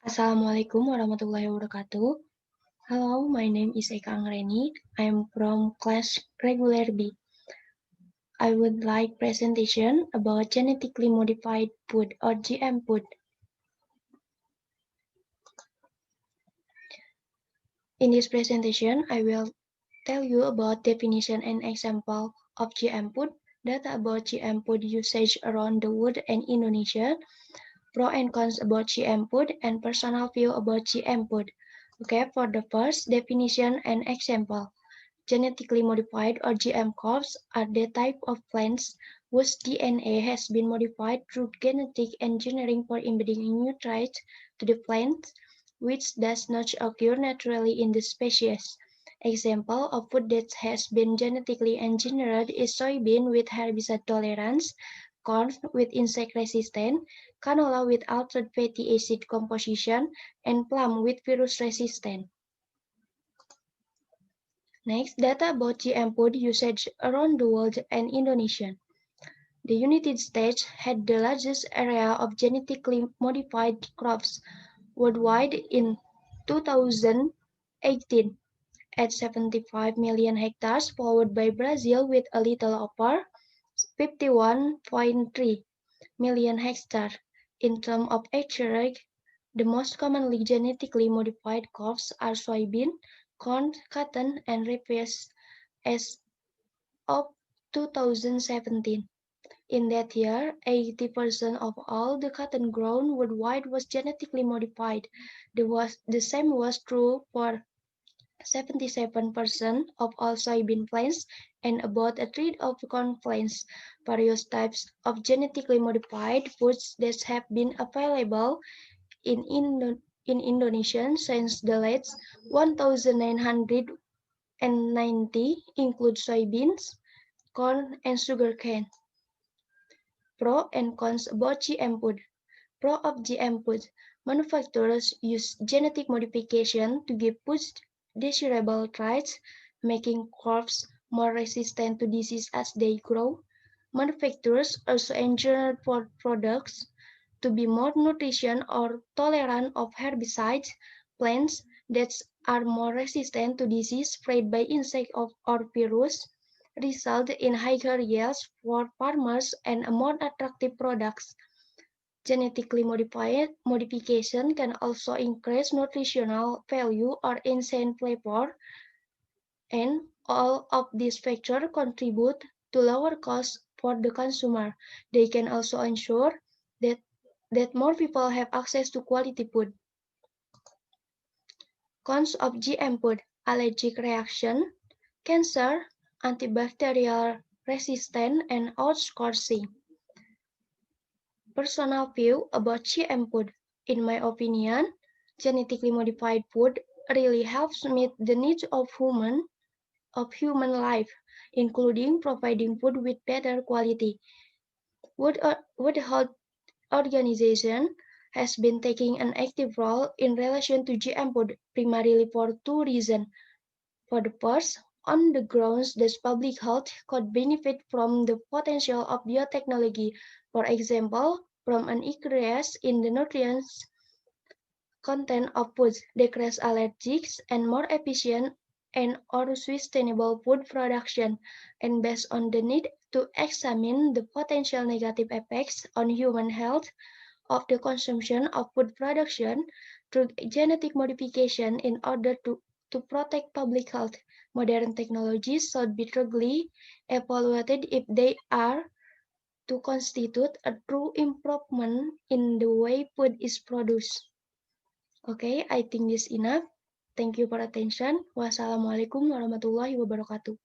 Assalamualaikum warahmatullahi wabarakatuh. Hello, my name is EKA ANGRAENI. I am from class regular B. I would like presentation about genetically modified food or GM food. In this presentation, I will tell you about definition and example of GM food, data about GM food usage around the world and Indonesia, pro and cons about GM food, and personal view about GM food. Okay, for the first definition and example. Genetically modified or GM crops are the type of plants whose DNA has been modified through genetic engineering for embedding new traits to the plant, which does not occur naturally in the species. Example of food that has been genetically engineered is soybean with herbicide tolerance, corn with insect resistance, canola with altered fatty acid composition, and plum with virus resistance. Next, data about GM food usage around the world and Indonesia. The United States had the largest area of genetically modified crops worldwide in 2018 at 75 million hectares, followed by Brazil with a little over 51.3 million hectares. In terms of acreage, the most commonly genetically modified crops are soybean, corn, cotton, and rice as of 2017. In that year, 80% of all the cotton grown worldwide was genetically modified. The same was true for 77% of all soybean plants and about a third of corn plants. Various types of genetically modified foods that have been available in Indonesia since the late 1990 include soybeans, corn, and sugarcane. Pro and cons about GM food. Pro of GM food. Manufacturers use genetic modification to give foods desirable traits, making crops more resistant to disease as they grow. Manufacturers also engineer products to be more nutrition or tolerant of herbicides, plants that are more resistant to disease spread by insect or virus, result in higher yields for farmers and more attractive products. Genetically modified modification can also increase nutritional value or enhance flavor, and all of these factors contribute to lower costs for the consumer. They can also ensure that more people have access to quality food. Cons of GM food: allergic reaction, cancer, antibacterial resistance, and outsourcing. Personal view about GM food. In my opinion, genetically modified food really helps meet the needs of human life, including providing food with better quality. World Health Organization has been taking an active role in relation to GM food primarily for two reasons. For the first, on the grounds that public health could benefit from the potential of biotechnology, for example, from an increase in the nutrients content of foods, decrease allergies, and more efficient and or sustainable food production, and based on the need to examine the potential negative effects on human health of the consumption of food production through genetic modification in order to protect public health. Modern technologies should be thoroughly evaluated if they are to constitute a true improvement in the way food is produced. Okay, I think this enough. Thank you for attention. Wassalamualaikum warahmatullahi wabarakatuh.